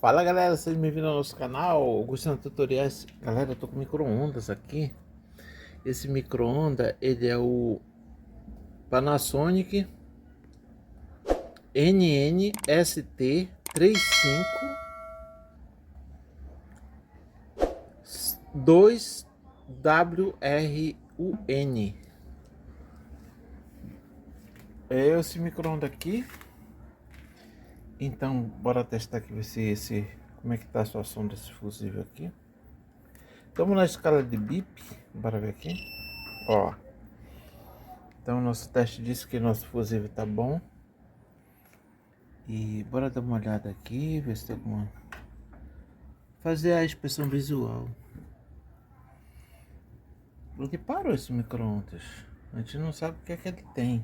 Fala galera, sejam bem-vindos ao nosso canal, Gustavo Tutoriais. Galera, eu tô com micro-ondas aqui. Esse micro-ondas, ele é o Panasonic NNST 352WRUN. É esse micro-ondas aqui. Então, bora testar aqui, ver se como é que tá a situação desse fusível aqui. Estamos na escala de BIP, bora ver aqui. Ó, então nosso teste disse que nosso fusível tá bom. E bora dar uma olhada aqui, ver se tem alguma... Fazer a inspeção visual. Porque parou esse micro-ondas. A gente não sabe o que é que ele tem.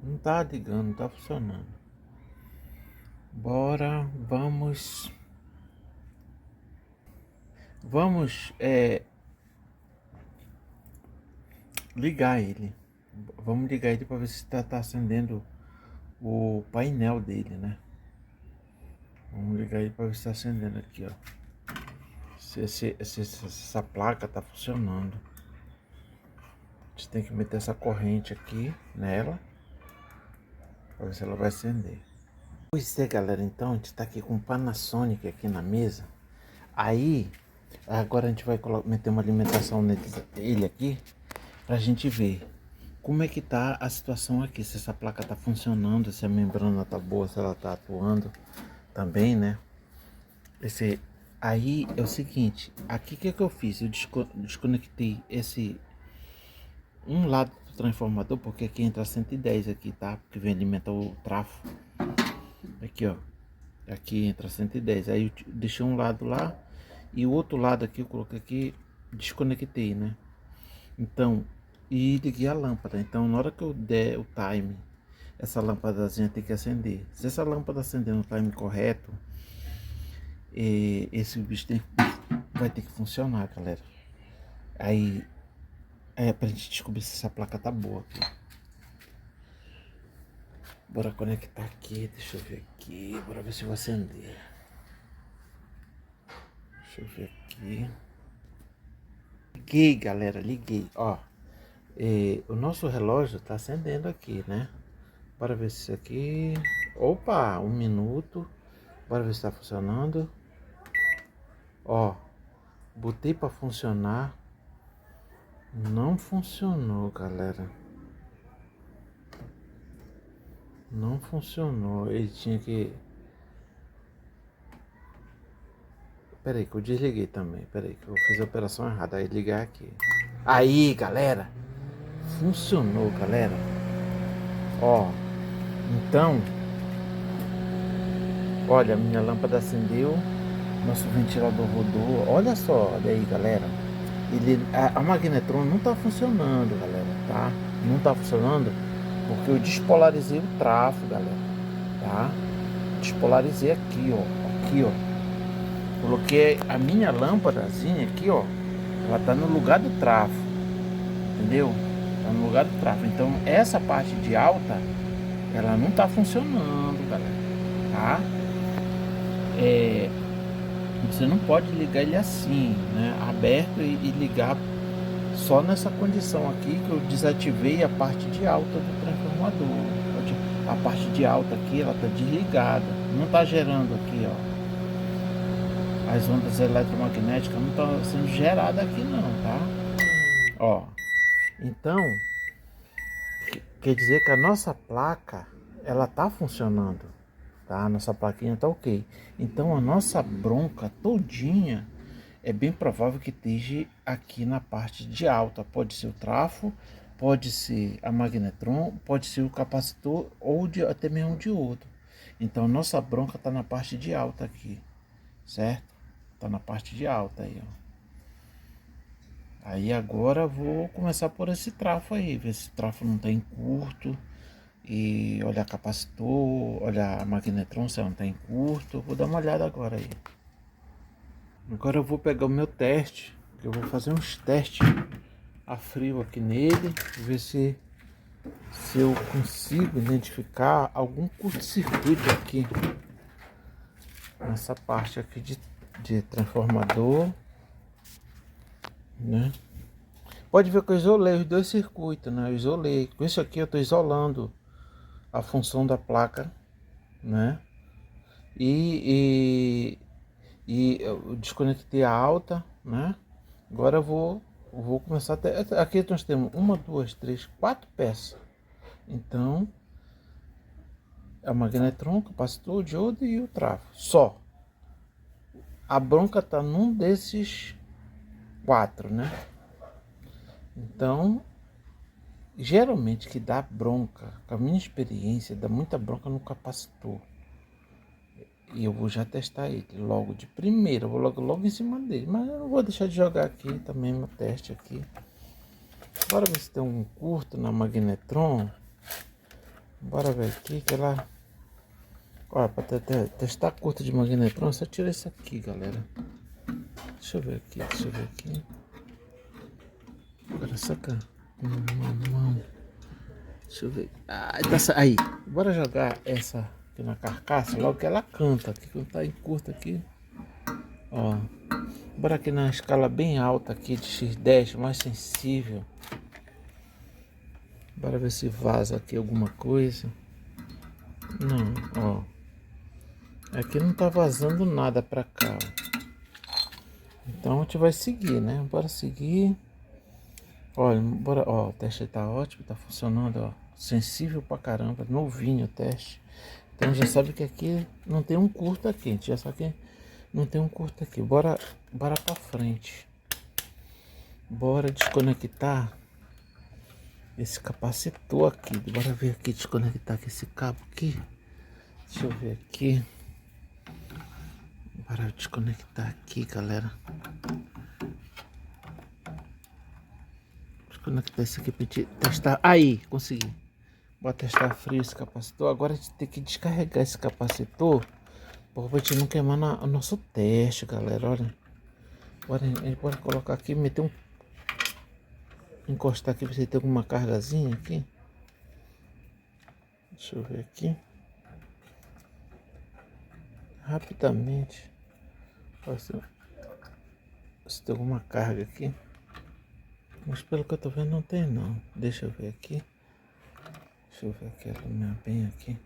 Não tá ligando, não tá funcionando. Bora, vamos ligar ele. Vamos ligar ele para ver se tá acendendo o painel dele, né? Vamos ligar ele para ver se tá acendendo aqui, ó. Se essa placa tá funcionando. A gente tem que meter essa corrente aqui nela para ver se ela vai acender. Pois é, galera, então a gente tá aqui com o Panasonic aqui na mesa. Aí, agora a gente vai meter uma alimentação nele aqui pra gente ver como é que tá a situação aqui, se essa placa tá funcionando, se a membrana tá boa, se ela tá atuando também, né? Aí é o seguinte, aqui o que é que eu fiz? Eu desconectei um lado do transformador, porque aqui entra 110 aqui, tá? Porque vem alimentar o trafo. Aqui, ó. Aqui entra 110. Aí eu deixei um lado lá e o outro lado aqui eu coloquei aqui, desconectei, né? Então, e liguei a lâmpada. Então, na hora que eu der o time, essa lâmpadazinha tem que acender. Se essa lâmpada acender no time correto, esse bicho vai ter que funcionar, galera. Aí, pra gente descobrir se essa placa tá boa aqui. Bora conectar aqui, deixa eu ver aqui, bora ver se eu vou acender. Deixa eu ver aqui. Liguei, galera, liguei, ó. O nosso relógio tá acendendo aqui, né? Bora ver se isso aqui... Opa, 1 minuto. Bora ver se tá funcionando. Ó, botei pra funcionar. Não funcionou, galera. Não funcionou. Ele tinha que... Pera aí que eu desliguei também. Pera aí que eu fiz a operação errada. Aí ligar aqui. Aí, galera. Funcionou, galera. Ó. Então. Olha, a minha lâmpada acendeu. Nosso ventilador rodou. Olha só. Olha aí, galera. A magnetron não tá funcionando, galera. Tá? Não tá funcionando. Porque eu despolarizei o trafo, galera. Tá? Despolarizei aqui, ó. Aqui, ó. Coloquei a minha lâmpadazinha aqui, ó. Ela tá no lugar do trafo. Entendeu? Tá no lugar do trafo. Então essa parte de alta, ela não tá funcionando, galera. Tá? Você não pode ligar ele assim, né? Aberto e ligar só nessa condição aqui que eu desativei a parte de alta do transformador. A parte de alta aqui, ela tá desligada. Não tá gerando aqui, ó. As ondas eletromagnéticas não estão sendo geradas aqui não, tá? Ó, então, quer dizer que a nossa placa, ela tá funcionando, tá? A nossa plaquinha tá ok. Então a nossa bronca todinha, é bem provável que esteja aqui na parte de alta. Pode ser o trafo, pode ser a magnetron, pode ser o capacitor ou até mesmo o diodo. Então nossa bronca tá na parte de alta aqui, certo? Tá na parte de alta aí, ó. Aí agora vou começar por esse trafo aí, ver se o trafo não tá em curto. E olhar capacitor, olhar a magnetron se ela não tá em curto. Vou dar uma olhada agora aí. Agora eu vou pegar o meu teste, que eu vou fazer uns testes a frio aqui nele, ver se eu consigo identificar algum curto-circuito aqui. nessa parte aqui de transformador, né? Pode ver que eu isolei os dois circuitos, né? Eu isolei. Com isso aqui eu estou isolando a função da placa, né? E eu desconectei a alta, né? Agora eu vou começar até. Aqui nós temos uma, duas, três, quatro peças. Então, é o magnetron, o capacitor, o diodo e o travo. Só. A bronca tá num desses quatro, né? Então, geralmente que dá bronca, com a minha experiência, dá muita bronca no capacitor. E eu vou já testar ele logo de primeira, eu vou logo em cima dele. Mas eu não vou deixar de jogar aqui também meu teste aqui. Bora ver se tem um curto na magnetron. Bora ver aqui que ela... Olha, para testar curto de magnetron, só tira isso aqui, galera. Deixa eu ver aqui. Agora saca. Deixa eu ver. Ah, tá aí. Bora jogar essa aqui na carcaça, logo que ela canta. Aqui quando tá em curto aqui. Ó. Bora aqui na escala bem alta aqui de X10, mais sensível. Bora ver se vaza aqui alguma coisa. Não, ó. Aqui não tá vazando nada pra cá, ó. Então a gente vai seguir, né? Bora seguir. Olha, bora, ó, o teste tá ótimo, tá funcionando, ó. Sensível pra caramba, novinho o teste. Então já sabe que aqui não tem um curto aqui, a gente já sabe que não tem um curto aqui. Bora pra frente. Bora desconectar esse capacitor aqui. Bora ver aqui, desconectar aqui esse cabo aqui. Deixa eu ver aqui. Bora desconectar aqui, galera. Desconectar esse aqui pra gente testar. Aí, consegui. Bora testar frio esse capacitor. Agora a gente tem que descarregar esse capacitor pra gente não queimar o nosso teste, galera. Olha. Bora colocar aqui, meter um... Encostar aqui pra você ter alguma cargazinha aqui. Deixa eu ver aqui. Rapidamente. Se tem alguma carga aqui. Mas pelo que eu tô vendo não tem não. Deixa eu ver aqui. Deixa eu ver aqui, iluminar bem aqui.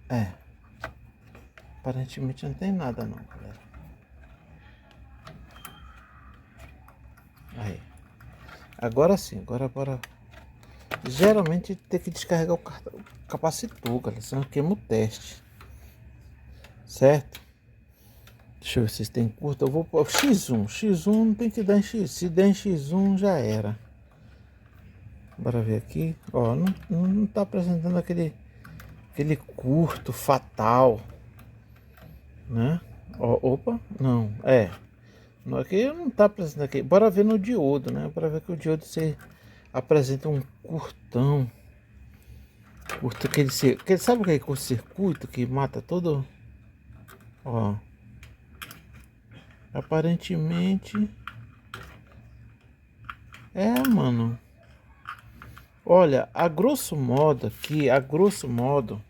É. Aparentemente não tem nada não, galera. Aí. Agora sim, agora bora. Geralmente tem que descarregar o capacitor, galera. Senão queima o teste. Certo? Deixa eu ver se tem curto. Eu vou pôr X1. X1 não tem que dar em X. Se der em X1 já era. Bora ver aqui. Ó, não tá apresentando aquele curto fatal, né? Ó, opa, não. Aqui não tá apresentando aqui. Bora ver no diodo, né? Bora ver que o diodo se apresenta um curtão. Curto sabe aquele curto-circuito que mata todo? Ó. Aparentemente mano. Olha, a grosso modo aqui, a grosso modo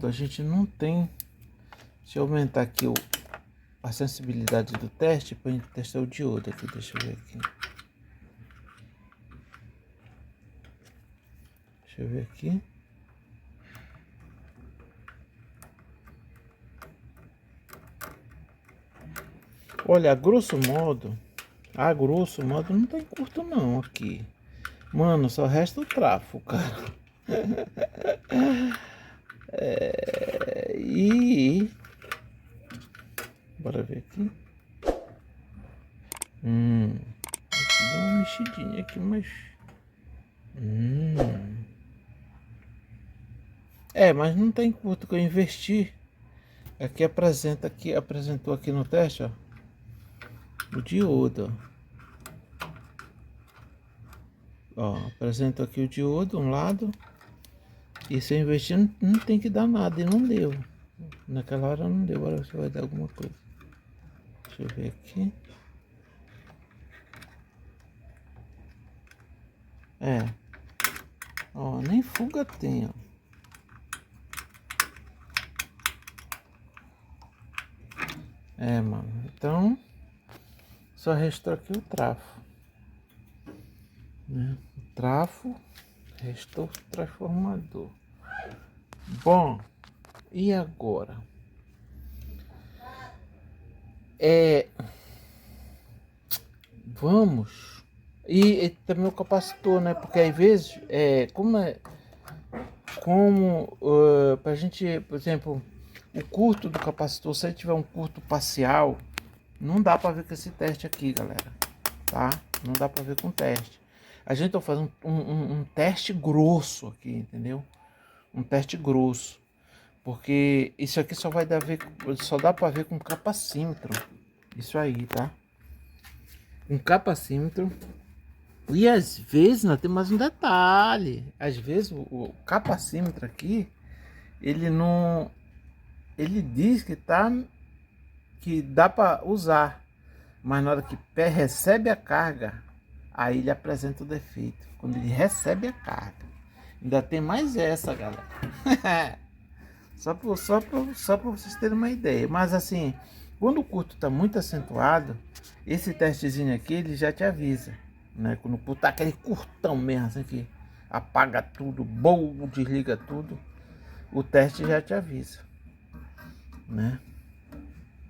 a gente não tem. Deixa eu aumentar aqui a sensibilidade do teste para gente testar o diodo aqui. Deixa eu ver aqui. Deixa eu ver aqui. Olha, a grosso modo não tem curto não aqui. Mano, só resta o trafo, cara. Bora ver aqui. Aqui deu uma mexidinha aqui, mas... mas não tem curto que eu investi. Apresentou aqui no teste, ó. O diodo, ó. Apresentou aqui o diodo, um lado. E se eu investir, não tem que dar nada. E não deu. Naquela hora não deu. Agora você vai dar alguma coisa. Deixa eu ver aqui. Ó, nem fuga tem, ó. É, mano. Então, só restou aqui o trafo, né? O trafo, restou o transformador. Bom, e agora? Vamos. E também o capacitor, né? Porque às vezes, pra gente, por exemplo, o curto do capacitor, se ele tiver um curto parcial, não dá para ver com esse teste aqui, galera, tá? Não dá para ver com teste. A gente tá fazendo um teste grosso aqui, entendeu? Um teste grosso, porque isso aqui só dá para ver com capacímetro. Isso aí, tá? Um capacímetro. E às vezes, né, tem mais um detalhe. Às vezes o capacímetro aqui, ele não, ele diz que dá para usar, mas na hora que recebe a carga, aí ele apresenta o defeito. Quando ele recebe a carga, ainda tem mais essa, galera. Só para vocês terem uma ideia. Mas assim, quando o curto está muito acentuado, esse testezinho aqui ele já te avisa, né? Quando o curto tá aquele curtão mesmo, assim, que apaga tudo, bom, desliga tudo, o teste já te avisa, né?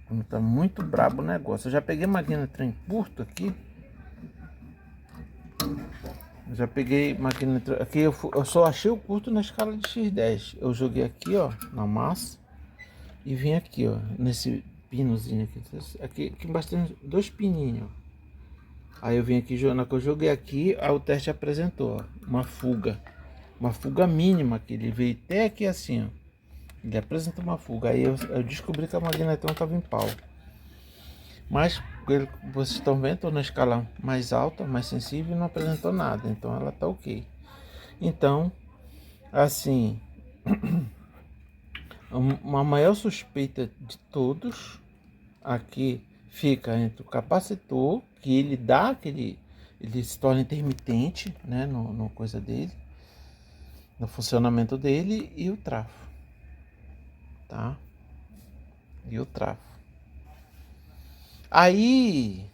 Quando tá muito brabo o negócio. Eu já peguei máquina trem curto aqui. Já peguei máquina aqui. Eu só achei o curto na escala de X10. Eu joguei aqui, ó, na massa. E vim aqui, ó, nesse pinozinho aqui. Aqui embaixo tem dois pininhos. Aí eu vim aqui, na que eu joguei aqui, aí o teste apresentou, ó, uma fuga. Uma fuga mínima, que ele veio até aqui assim, ó. Ele apresentou uma fuga. Aí eu descobri que a magnetron estava em pau. Mas vocês estão vendo, estou na escala mais alta, mais sensível, e não apresentou nada. Então ela tá ok. Então, assim, uma maior suspeita de todos aqui fica entre o capacitor, que ele dá aquele, ele se torna intermitente, né, no coisa dele, no funcionamento dele, e o trafo, tá? E o trafo. Aí,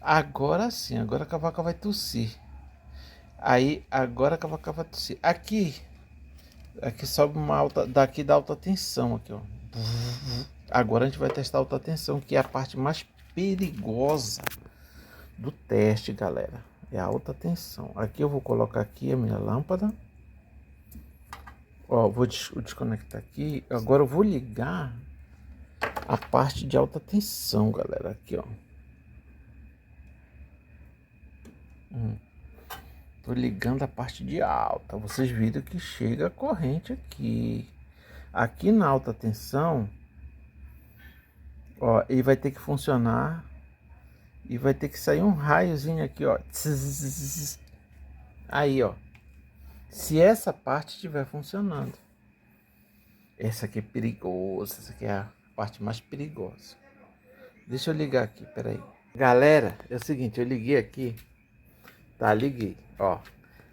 agora sim, agora a cavaca vai tossir. Aí, agora a cavaca vai tossir. Aqui sobe uma alta, daqui da alta tensão aqui, ó. Agora a gente vai testar a alta tensão, que é a parte mais perigosa do teste, galera. É a alta tensão. Aqui eu vou colocar aqui a minha lâmpada. Ó, vou desconectar aqui. Agora eu vou ligar a parte de alta tensão, galera. Aqui, ó. Tô ligando a parte de alta. Vocês viram que chega a corrente aqui. Aqui na alta tensão, ó, ele vai ter que funcionar e vai ter que sair um raiozinho aqui, ó. Aí, ó. Se essa parte estiver funcionando. Essa aqui é perigosa, essa aqui é a parte mais perigosa. Deixa eu ligar aqui, peraí. Galera, é o seguinte, eu liguei aqui. Tá, liguei, ó.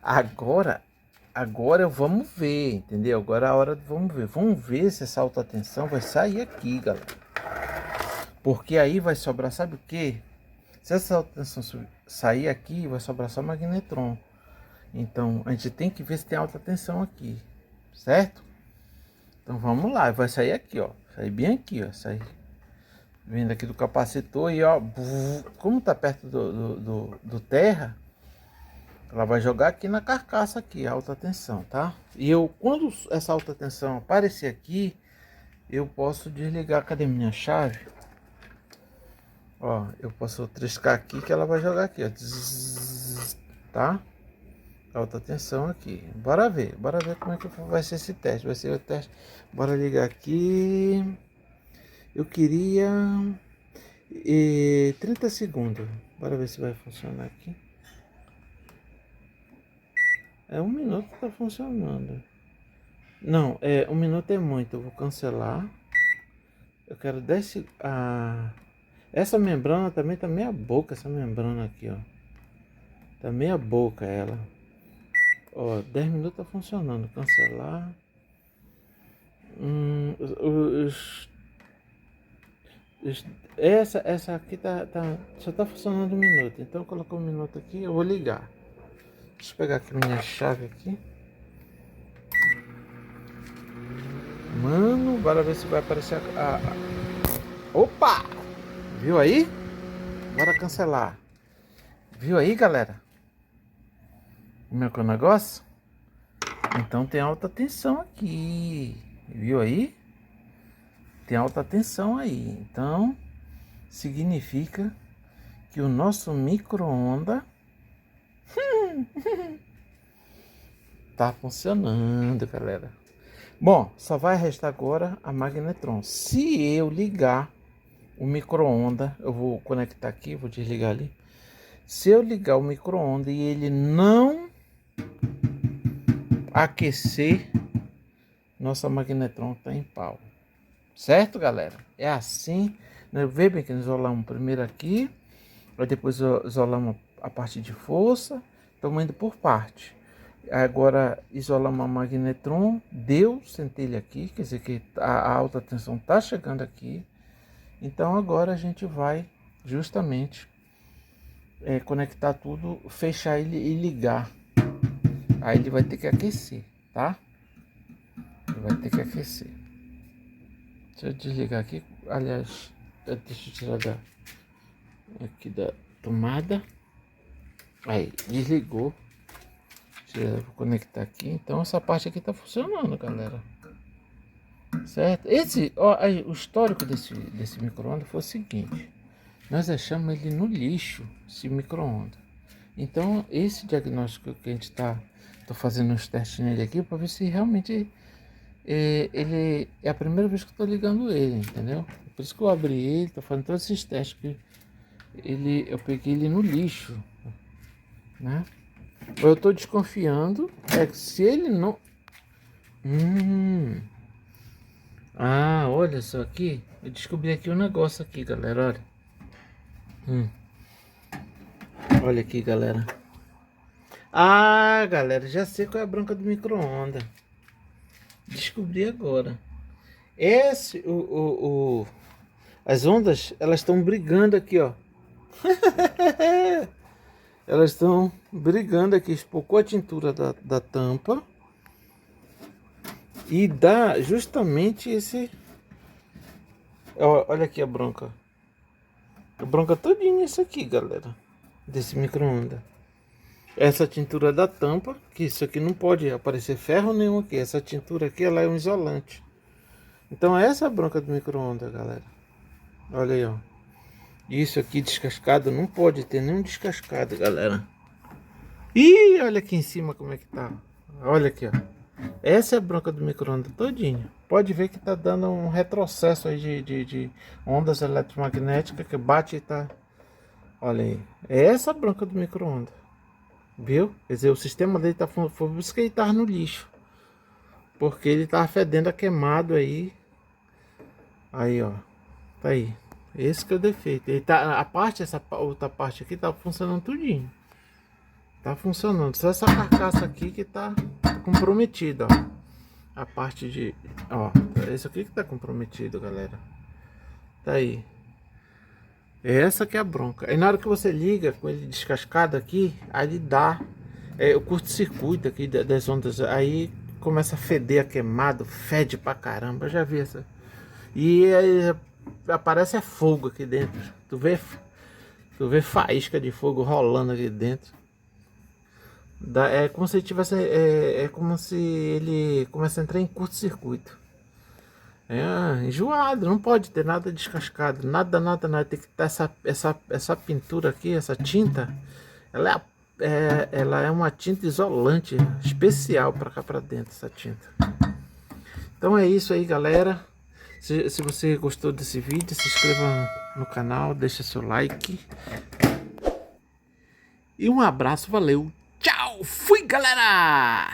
Agora vamos ver, entendeu? Agora é a hora de vamos ver. Vamos ver se essa alta tensão vai sair aqui, galera. Porque aí vai sobrar, sabe o quê? Se essa alta tensão sair aqui, vai sobrar só magnetron. Então, a gente tem que ver se tem alta tensão aqui, certo? Então, vamos lá. Vai sair aqui, ó. Sair bem aqui, ó. Sair vindo aqui do capacitor e, ó. Como tá perto do terra, ela vai jogar aqui na carcaça aqui, alta tensão, tá? E quando essa alta tensão aparecer aqui, eu posso desligar. Cadê minha chave? Ó, eu posso triscar aqui que ela vai jogar aqui, ó. Tá? Alta tensão aqui. Bora ver como é que vai ser esse teste. Vai ser o teste. Bora ligar aqui. Eu queria 30 segundos. Bora ver se vai funcionar aqui. É 1 minuto que tá funcionando. Não, 1 minuto é muito. Eu vou cancelar. Eu quero 10 segundos. Essa membrana também tá meia boca. Essa membrana aqui, ó. Tá meia boca ela. Ó, 10 minutos tá funcionando. Cancelar. Essa aqui só tá funcionando 1 minuto. Então colocou 1 minuto aqui, eu vou ligar. Deixa eu pegar aqui minha chave aqui. Mano, bora ver se vai aparecer Opa! Viu aí? Bora cancelar. Viu aí, galera? O meu negócio? Então tem alta tensão aqui. Viu aí? Tem alta tensão aí. Então significa que o nosso micro-ondas tá funcionando, galera. Bom, só vai restar agora a magnetron. Se eu ligar o micro-ondas, eu vou conectar aqui, vou desligar ali. Se eu ligar o micro-ondas e ele não aquecer, nossa magnetron tá em pau. Certo, galera? É assim. Vê bem que nós isolamos primeiro aqui, aí depois isolamos a parte de força. Estamos indo por parte. Agora isolamos a magnetron, deu centelha aqui, quer dizer que a alta tensão está chegando aqui. Então agora a gente vai justamente conectar tudo, fechar ele e ligar. Aí ele vai ter que aquecer, tá? Ele vai ter que aquecer. Deixa eu desligar aqui, aliás, deixa eu tirar aqui da tomada. Aí, desligou. Vou conectar aqui. Então essa parte aqui tá funcionando, galera. Certo? O histórico desse micro-ondas foi o seguinte. Nós achamos ele no lixo, esse micro-ondas. Então esse diagnóstico que a gente tô fazendo os testes nele aqui para ver se realmente ele é a primeira vez que eu tô ligando ele, entendeu? Por isso que eu abri ele, tô fazendo todos esses testes que eu peguei ele no lixo, né? Eu tô desconfiando que se ele não... olha só aqui. Eu descobri aqui um negócio aqui, galera, olha. Olha aqui, galera. Galera, já sei qual é a bronca do micro-ondas. Descobri agora. As ondas, elas estão brigando aqui, ó. Elas estão brigando aqui, espocou a tintura da tampa e dá justamente esse... Olha aqui a bronca. A bronca todinha isso aqui, galera, desse micro-ondas. Essa tintura da tampa, que isso aqui não pode aparecer ferro nenhum aqui. Essa tintura aqui, ela é um isolante. Então essa é a bronca do micro-ondas, galera. Olha aí, ó. Isso aqui descascado, não pode ter nenhum descascado, galera. Ih, olha aqui em cima como é que tá. Olha aqui, ó. Essa é a bronca do micro-ondas todinho. Pode ver que tá dando um retrocesso aí de ondas eletromagnéticas que bate e tá... Olha aí. É essa a bronca do micro-ondas. Viu? Quer dizer, o sistema dele foi por isso que ele tava no lixo. Porque ele tava fedendo a queimado aí. Aí, ó. Tá aí. Esse que é o defeito. Ele tá, essa outra parte aqui tá funcionando tudinho. Tá funcionando. Só essa carcaça aqui que tá comprometida, ó. A parte de... Ó, esse aqui que tá comprometido, galera. Tá aí. Essa que é a bronca. Aí na hora que você liga com ele descascado aqui, aí ele dá o curto-circuito aqui das ondas. Aí começa a feder a queimado, fede pra caramba. Eu já vi essa. E aí aparece fogo aqui dentro. Tu vê faísca de fogo rolando aqui dentro. É como se ele tivesse. É como se ele começa a entrar em curto-circuito. Enjoado, não pode ter nada descascado, nada. Tem que ter essa pintura aqui, essa tinta. Ela é uma tinta isolante especial para cá para dentro, essa tinta. Então é isso aí, galera. Se você gostou desse vídeo, se inscreva no canal, deixa seu like. E um abraço, valeu, tchau, fui, galera!